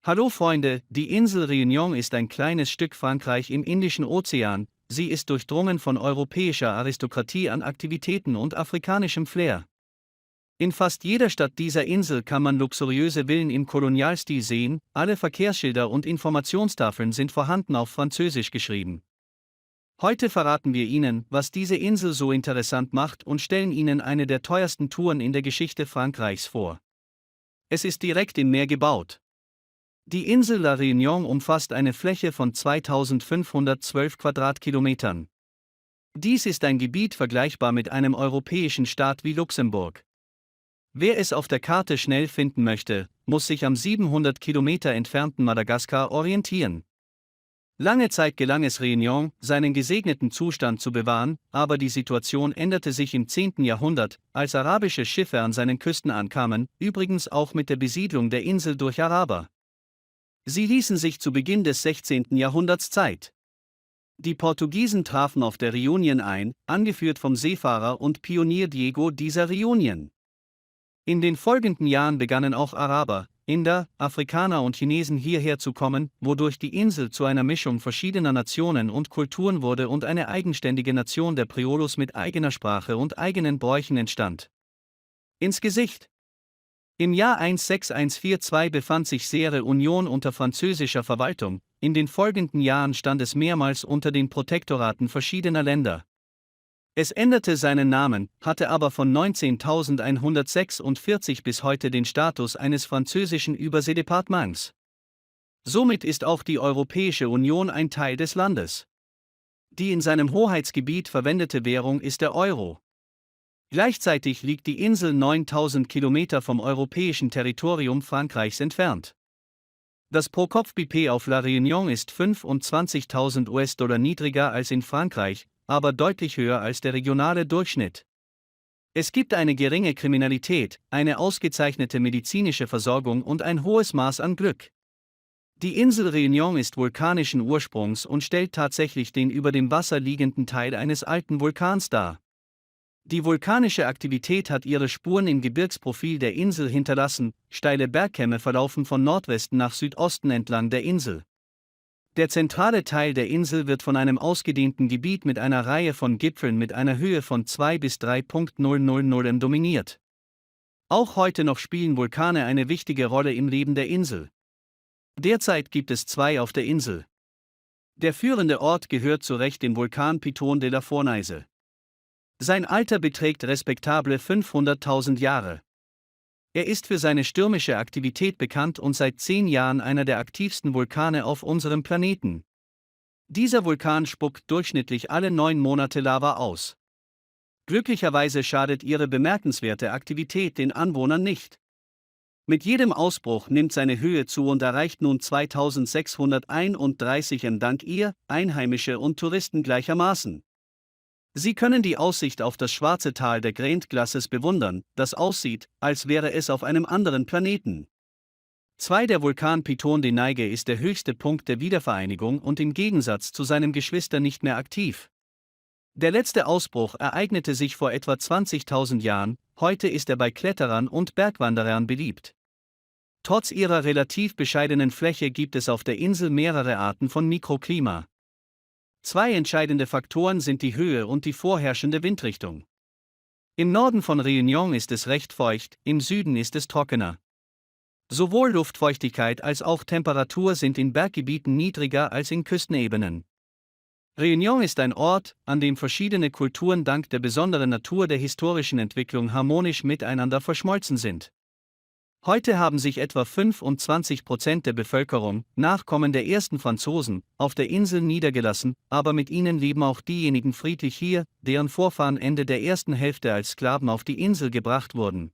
Hallo Freunde, die Insel Réunion ist ein kleines Stück Frankreich im Indischen Ozean. Sie ist durchdrungen von europäischer Aristokratie an Aktivitäten und afrikanischem Flair. In fast jeder Stadt dieser Insel kann man luxuriöse Villen im Kolonialstil sehen, alle Verkehrsschilder und Informationstafeln sind vorhanden auf Französisch geschrieben. Heute verraten wir Ihnen, was diese Insel so interessant macht und stellen Ihnen eine der teuersten Touren in der Geschichte Frankreichs vor. Es ist direkt im Meer gebaut. Die Insel La Réunion umfasst eine Fläche von 2512 Quadratkilometern. Dies ist ein Gebiet vergleichbar mit einem europäischen Staat wie Luxemburg. Wer es auf der Karte schnell finden möchte, muss sich am 700 Kilometer entfernten Madagaskar orientieren. Lange Zeit gelang es Réunion, seinen gesegneten Zustand zu bewahren, aber die Situation änderte sich im 10. Jahrhundert, als arabische Schiffe an seinen Küsten ankamen, übrigens auch mit der Besiedlung der Insel durch Araber. Sie ließen sich zu Beginn des 16. Jahrhunderts Zeit. Die Portugiesen trafen auf der Reunion ein, angeführt vom Seefahrer und Pionier Diego dieser Reunion. In den folgenden Jahren begannen auch Araber, Inder, Afrikaner und Chinesen hierher zu kommen, wodurch die Insel zu einer Mischung verschiedener Nationen und Kulturen wurde und eine eigenständige Nation der Priolos mit eigener Sprache und eigenen Bräuchen entstand. Ins Gesicht! Im Jahr 16142 befand sich Sierra Union unter französischer Verwaltung, in den folgenden Jahren stand es mehrmals unter den Protektoraten verschiedener Länder. Es änderte seinen Namen, hatte aber von 19.146 bis heute den Status eines französischen Überseedepartements. Somit ist auch die Europäische Union ein Teil des Landes. Die in seinem Hoheitsgebiet verwendete Währung ist der Euro. Gleichzeitig liegt die Insel 9000 Kilometer vom europäischen Territorium Frankreichs entfernt. Das Pro-Kopf-BIP auf La Réunion ist 25.000 US-Dollar niedriger als in Frankreich, aber deutlich höher als der regionale Durchschnitt. Es gibt eine geringe Kriminalität, eine ausgezeichnete medizinische Versorgung und ein hohes Maß an Glück. Die Insel Réunion ist vulkanischen Ursprungs und stellt tatsächlich den über dem Wasser liegenden Teil eines alten Vulkans dar. Die vulkanische Aktivität hat ihre Spuren im Gebirgsprofil der Insel hinterlassen, steile Bergkämme verlaufen von Nordwesten nach Südosten entlang der Insel. Der zentrale Teil der Insel wird von einem ausgedehnten Gebiet mit einer Reihe von Gipfeln mit einer Höhe von 2 bis 3,000 m dominiert. Auch heute noch spielen Vulkane eine wichtige Rolle im Leben der Insel. Derzeit gibt es 2 auf der Insel. Der führende Ort gehört zu Recht dem Vulkan Piton de la Fournaise. Sein Alter beträgt respektable 500.000 Jahre. Er ist für seine stürmische Aktivität bekannt und seit 10 Jahren einer der aktivsten Vulkane auf unserem Planeten. Dieser Vulkan spuckt durchschnittlich alle 9 Monate Lava aus. Glücklicherweise schadet ihre bemerkenswerte Aktivität den Anwohnern nicht. Mit jedem Ausbruch nimmt seine Höhe zu und erreicht nun 2631 m dank ihr, Einheimische und Touristen gleichermaßen. Sie können die Aussicht auf das schwarze Tal der Grand Glaces bewundern, das aussieht, als wäre es auf einem anderen Planeten. Der Vulkan Piton de Neige ist der höchste Punkt der Wiedervereinigung und im Gegensatz zu seinem Geschwister nicht mehr aktiv. Der letzte Ausbruch ereignete sich vor etwa 20.000 Jahren, heute ist er bei Kletterern und Bergwanderern beliebt. Trotz ihrer relativ bescheidenen Fläche gibt es auf der Insel mehrere Arten von Mikroklima. 2 entscheidende Faktoren sind die Höhe und die vorherrschende Windrichtung. Im Norden von Réunion ist es recht feucht, im Süden ist es trockener. Sowohl Luftfeuchtigkeit als auch Temperatur sind in Berggebieten niedriger als in Küstenebenen. Réunion ist ein Ort, an dem verschiedene Kulturen dank der besonderen Natur der historischen Entwicklung harmonisch miteinander verschmolzen sind. Heute haben sich etwa 25% der Bevölkerung, Nachkommen der ersten Franzosen, auf der Insel niedergelassen, aber mit ihnen leben auch diejenigen friedlich hier, deren Vorfahren Ende der ersten Hälfte als Sklaven auf die Insel gebracht wurden.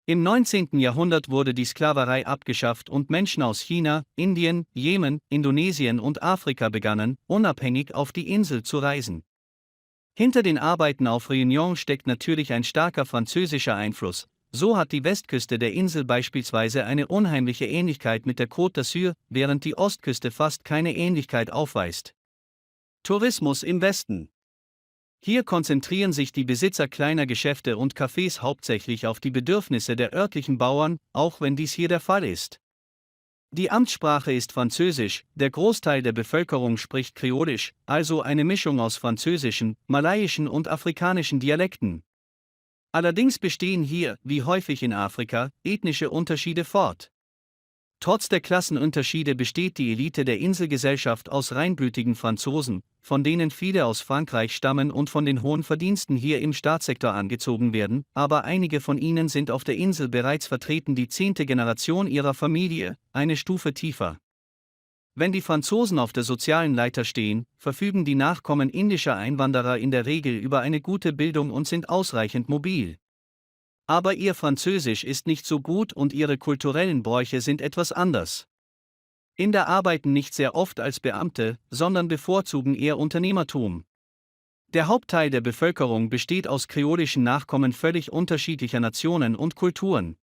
Im 19. Jahrhundert wurde die Sklaverei abgeschafft und Menschen aus China, Indien, Jemen, Indonesien und Afrika begannen, unabhängig auf die Insel zu reisen. Hinter den Arbeiten auf Réunion steckt natürlich ein starker französischer Einfluss. So hat die Westküste der Insel beispielsweise eine unheimliche Ähnlichkeit mit der Côte d'Azur, während die Ostküste fast keine Ähnlichkeit aufweist. Tourismus im Westen. Hier konzentrieren sich die Besitzer kleiner Geschäfte und Cafés hauptsächlich auf die Bedürfnisse der örtlichen Bauern, auch wenn dies hier der Fall ist. Die Amtssprache ist Französisch, der Großteil der Bevölkerung spricht Kreolisch, also eine Mischung aus französischen, malaiischen und afrikanischen Dialekten. Allerdings bestehen hier, wie häufig in Afrika, ethnische Unterschiede fort. Trotz der Klassenunterschiede besteht die Elite der Inselgesellschaft aus reinblütigen Franzosen, von denen viele aus Frankreich stammen und von den hohen Verdiensten hier im Staatssektor angezogen werden, aber einige von ihnen sind auf der Insel bereits vertreten, die 10. Generation ihrer Familie, eine Stufe tiefer. Wenn die Franzosen auf der sozialen Leiter stehen, verfügen die Nachkommen indischer Einwanderer in der Regel über eine gute Bildung und sind ausreichend mobil. Aber ihr Französisch ist nicht so gut und ihre kulturellen Bräuche sind etwas anders. Inder arbeiten nicht sehr oft als Beamte, sondern bevorzugen eher Unternehmertum. Der Hauptteil der Bevölkerung besteht aus kreolischen Nachkommen völlig unterschiedlicher Nationen und Kulturen.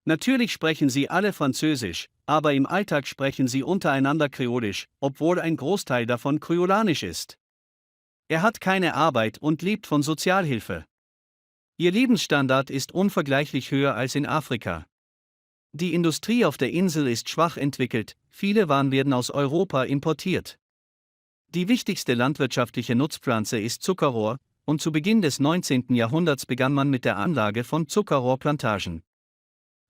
Natürlich sprechen sie alle Französisch, aber im Alltag sprechen sie untereinander Kreolisch, obwohl ein Großteil davon kreolanisch ist. Er hat keine Arbeit und lebt von Sozialhilfe. Ihr Lebensstandard ist unvergleichlich höher als in Afrika. Die Industrie auf der Insel ist schwach entwickelt, viele Waren werden aus Europa importiert. Die wichtigste landwirtschaftliche Nutzpflanze ist Zuckerrohr, und zu Beginn des 19. Jahrhunderts begann man mit der Anlage von Zuckerrohrplantagen.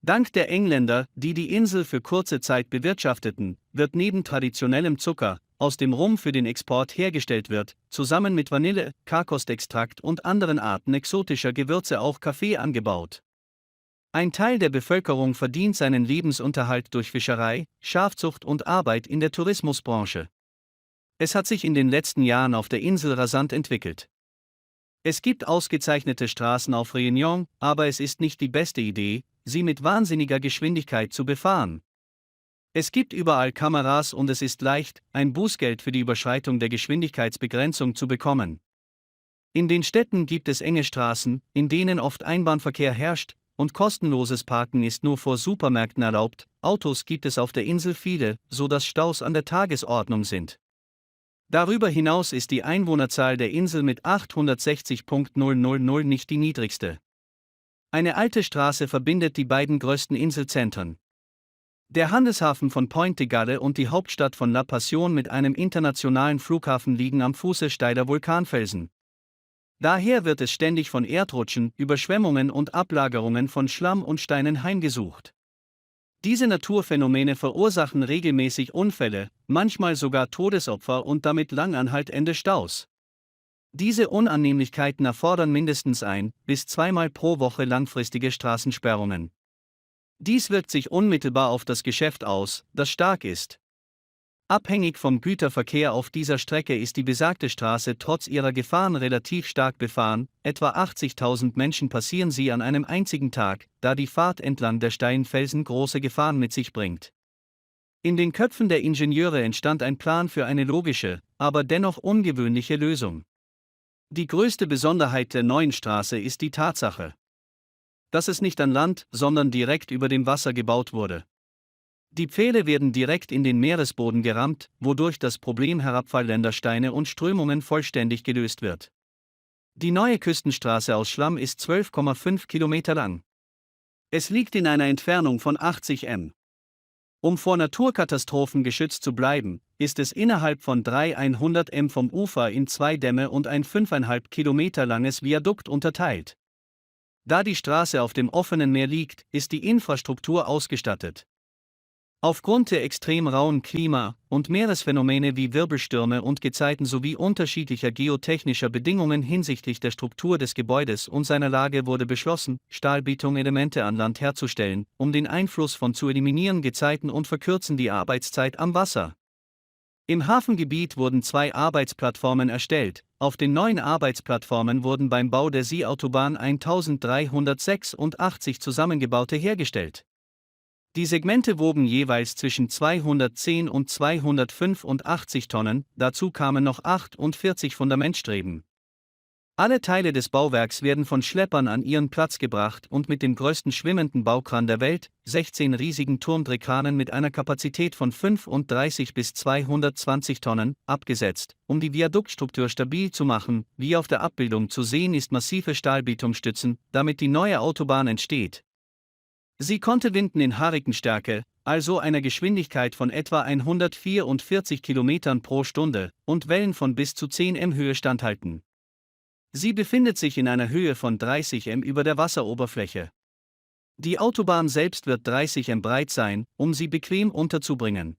Dank der Engländer, die die Insel für kurze Zeit bewirtschafteten, wird neben traditionellem Zucker, aus dem Rum für den Export hergestellt wird, zusammen mit Vanille, Karkostextrakt und anderen Arten exotischer Gewürze auch Kaffee angebaut. Ein Teil der Bevölkerung verdient seinen Lebensunterhalt durch Fischerei, Schafzucht und Arbeit in der Tourismusbranche. Es hat sich in den letzten Jahren auf der Insel rasant entwickelt. Es gibt ausgezeichnete Straßen auf Réunion, aber es ist nicht die beste Idee, sie mit wahnsinniger Geschwindigkeit zu befahren. Es gibt überall Kameras und es ist leicht, ein Bußgeld für die Überschreitung der Geschwindigkeitsbegrenzung zu bekommen. In den Städten gibt es enge Straßen, in denen oft Einbahnverkehr herrscht, und kostenloses Parken ist nur vor Supermärkten erlaubt. Autos gibt es auf der Insel viele, so dass Staus an der Tagesordnung sind. Darüber hinaus ist die Einwohnerzahl der Insel mit 860.000 nicht die niedrigste. Eine alte Straße verbindet die beiden größten Inselzentren. Der Handelshafen von Pointe de Galle und die Hauptstadt von La Passion mit einem internationalen Flughafen liegen am Fuße steiler Vulkanfelsen. Daher wird es ständig von Erdrutschen, Überschwemmungen und Ablagerungen von Schlamm und Steinen heimgesucht. Diese Naturphänomene verursachen regelmäßig Unfälle, manchmal sogar Todesopfer und damit langanhaltende Staus. Diese Unannehmlichkeiten erfordern mindestens bis zweimal pro Woche langfristige Straßensperrungen. Dies wirkt sich unmittelbar auf das Geschäft aus, das stark ist. Abhängig vom Güterverkehr auf dieser Strecke ist die besagte Straße trotz ihrer Gefahren relativ stark befahren, etwa 80.000 Menschen passieren sie an einem einzigen Tag, da die Fahrt entlang der steilen Felsen große Gefahren mit sich bringt. In den Köpfen der Ingenieure entstand ein Plan für eine logische, aber dennoch ungewöhnliche Lösung. Die größte Besonderheit der neuen Straße ist die Tatsache, dass es nicht an Land, sondern direkt über dem Wasser gebaut wurde. Die Pfähle werden direkt in den Meeresboden gerammt, wodurch das Problem herabfallender Steine und Strömungen vollständig gelöst wird. Die neue Küstenstraße aus Schlamm ist 12,5 Kilometer lang. Es liegt in einer Entfernung von 80 m. Um vor Naturkatastrophen geschützt zu bleiben, ist es innerhalb von 100 m vom Ufer in 2 Dämme und ein 5,5 Kilometer langes Viadukt unterteilt. Da die Straße auf dem offenen Meer liegt, ist die Infrastruktur ausgestattet. Aufgrund der extrem rauen Klima- und Meeresphänomene wie Wirbelstürme und Gezeiten sowie unterschiedlicher geotechnischer Bedingungen hinsichtlich der Struktur des Gebäudes und seiner Lage wurde beschlossen, Stahlbetonelemente an Land herzustellen, um den Einfluss von zu eliminieren Gezeiten und verkürzen die Arbeitszeit am Wasser. Im Hafengebiet wurden 2 Arbeitsplattformen erstellt. Auf den neuen Arbeitsplattformen wurden beim Bau der Seeautobahn 1386 zusammengebaute hergestellt. Die Segmente wogen jeweils zwischen 210 und 285 Tonnen, dazu kamen noch 48 Fundamentstreben. Alle Teile des Bauwerks werden von Schleppern an ihren Platz gebracht und mit dem größten schwimmenden Baukran der Welt, 16 riesigen Turmdrehkranen mit einer Kapazität von 35 bis 220 Tonnen, abgesetzt, um die Viaduktstruktur stabil zu machen. Wie auf der Abbildung zu sehen ist massive Stahlbetonstützen, damit die neue Autobahn entsteht. Sie konnte Winden in Hurrikanstärke, also einer Geschwindigkeit von etwa 144 Kilometern pro Stunde, und Wellen von bis zu 10 m Höhe standhalten. Sie befindet sich in einer Höhe von 30 m über der Wasseroberfläche. Die Autobahn selbst wird 30 m breit sein, um sie bequem unterzubringen.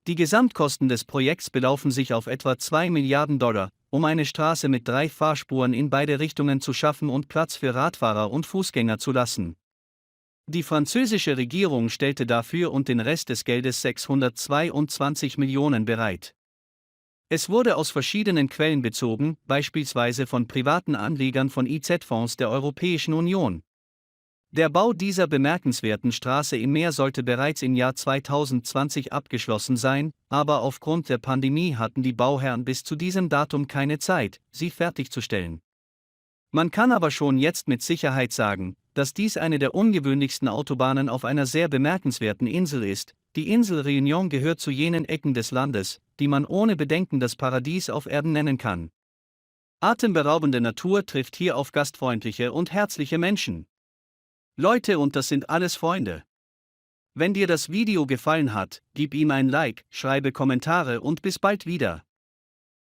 Die Gesamtkosten des Projekts belaufen sich auf etwa 2 Milliarden $, um eine Straße mit 3 Fahrspuren in beide Richtungen zu schaffen und Platz für Radfahrer und Fußgänger zu lassen. Die französische Regierung stellte dafür und den Rest des Geldes 622 Millionen bereit. Es wurde aus verschiedenen Quellen bezogen, beispielsweise von privaten Anlegern von IZ-Fonds der Europäischen Union. Der Bau dieser bemerkenswerten Straße im Meer sollte bereits im Jahr 2020 abgeschlossen sein, aber aufgrund der Pandemie hatten die Bauherren bis zu diesem Datum keine Zeit, sie fertigzustellen. Man kann aber schon jetzt mit Sicherheit sagen, dass dies eine der ungewöhnlichsten Autobahnen auf einer sehr bemerkenswerten Insel ist. Die Insel Réunion gehört zu jenen Ecken des Landes, die man ohne Bedenken das Paradies auf Erden nennen kann. Atemberaubende Natur trifft hier auf gastfreundliche und herzliche Menschen. Leute, und das sind alles Freunde. Wenn dir das Video gefallen hat, gib ihm ein Like, schreibe Kommentare und bis bald wieder.